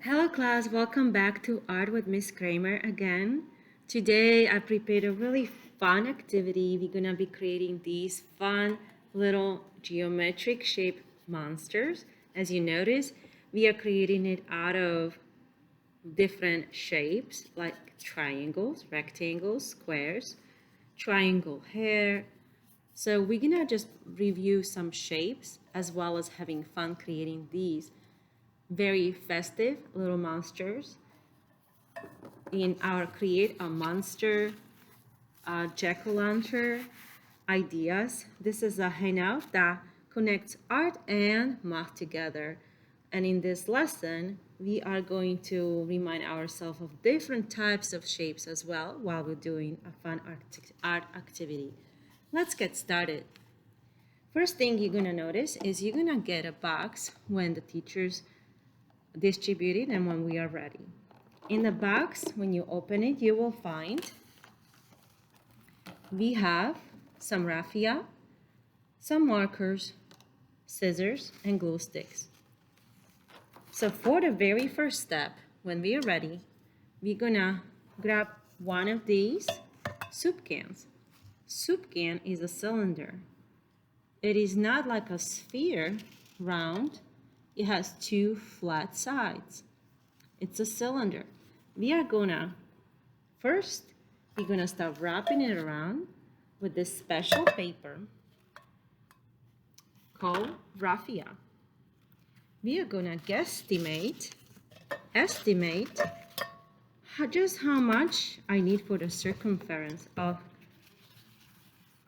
Hello class, welcome back to Art with Miss Kramer again. Today I prepared a really fun activity. We're gonna be creating these fun little geometric shape monsters. As you notice, we are creating it out of different shapes like triangles, rectangles, squares, triangle hair. So we're gonna just review some shapes as well as having fun creating these very festive little monsters in our Create a Monster Jack-o'-lantern ideas. This is a hangout that connects art and math together. And in this lesson, we are going to remind ourselves of different types of shapes as well while we're doing a fun art activity. Let's get started. First thing you're gonna notice is you're gonna get a box when the teachers distribute it and when we are ready. In the box, when you open it, you will find we have some raffia, some markers, scissors, and glue sticks. So for the very first step, when we are ready, we're gonna grab one of these soup cans. Soup can is a cylinder. It is not like a sphere, round. It has two flat sides. It's a cylinder. We are gonna, first, we're gonna start wrapping it around with this special paper called raffia. We are gonna estimate just how much I need for the circumference of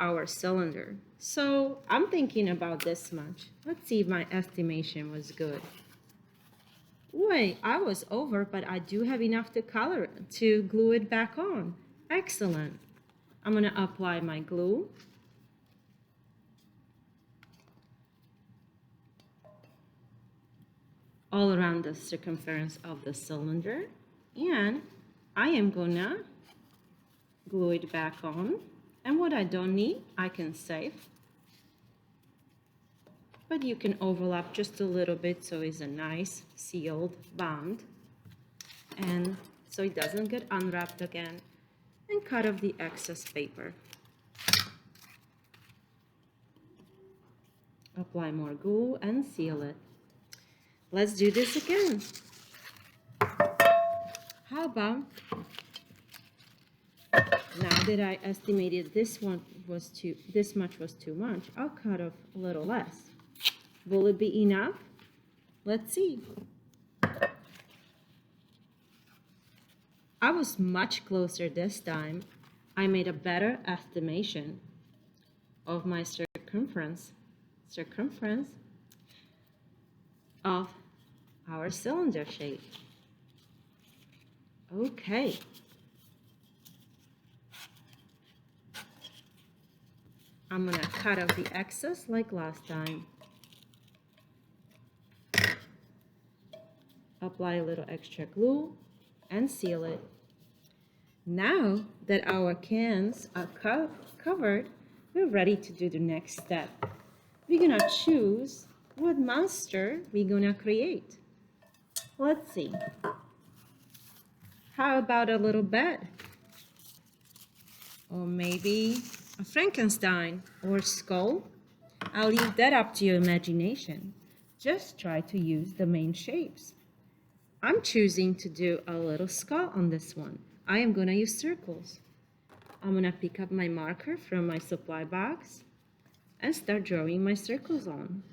our cylinder. So I'm thinking about this much. Let's see if my estimation was good. Wait, I was over, but I do have enough to glue it back on. Excellent. I'm gonna apply my glue. All around the circumference of the cylinder. And I am gonna glue it back on. And what I don't need, I can save. But you can overlap just a little bit so it's a nice sealed bond. And so it doesn't get unwrapped again. And cut off the excess paper. Apply more glue and seal it. Let's do this again. How about, now that I estimated this much was too much, I'll cut off a little less. Will it be enough? Let's see. I was much closer this time. I made a better estimation of my circumference of our cylinder shape. Okay. I'm gonna cut off the excess like last time. Apply a little extra glue and seal it. Now that our cans are covered, we're ready to do the next step. We're gonna choose what monster we're gonna create. Let's see. How about a little bed? Or maybe a Frankenstein or skull? I'll leave that up to your imagination. Just try to use the main shapes. I'm choosing to do a little skull on this one. I am gonna use circles. I'm gonna pick up my marker from my supply box and start drawing my circles on.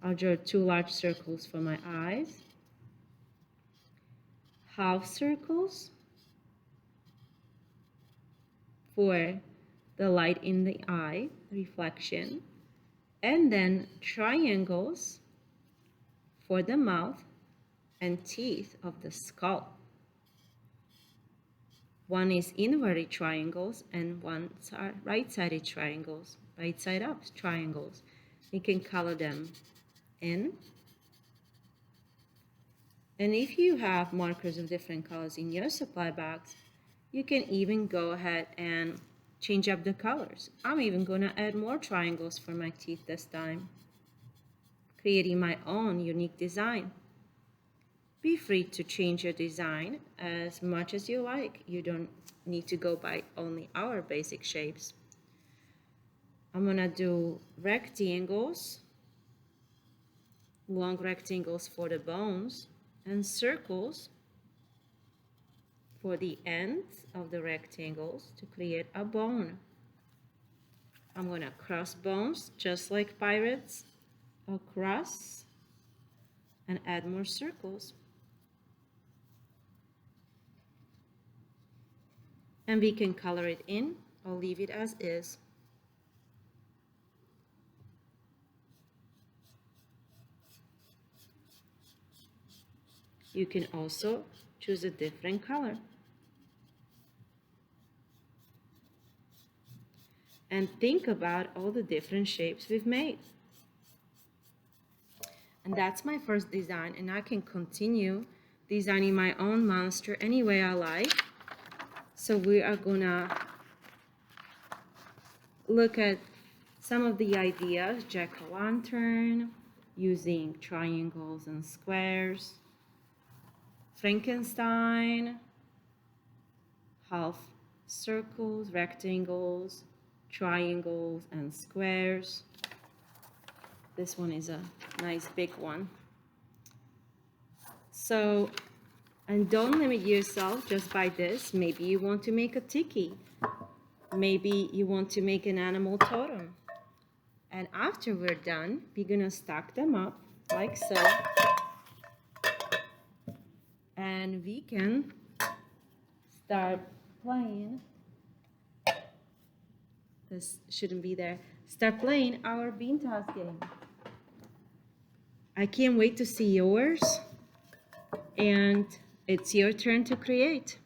I'll draw two large circles for my eyes, half circles for the light in the eye, reflection, and then triangles for the mouth and teeth of the skull. One is inverted triangles and one right-sided triangles, right side up triangles. You can color them in. And if you have markers of different colors in your supply box, you can even go ahead and change up the colors. I'm even gonna add more triangles for my teeth this time, creating my own unique design. be free to change your design as much as you like. You don't need to go by only our basic shapes. I'm gonna do rectangles, long rectangles for the bones, and circles for the ends of the rectangles to create a bone. I'm gonna cross bones just like pirates, across, and add more circles. And we can color it in or leave it as is. You can also choose a different color. And think about all the different shapes we've made. And that's my first design, and I can continue designing my own monster any way I like. So we are gonna look at some of the ideas, jack-o'-lantern, using triangles and squares, Frankenstein, half circles, rectangles, triangles, and squares. This one is a nice big one. So, and don't limit yourself just by this. Maybe you want to make a tiki. Maybe you want to make an animal totem. And after we're done, we're gonna stack them up like so. And we can start playing. This shouldn't be there. Start playing our bean toss game. I can't wait to see yours. And it's your turn to create.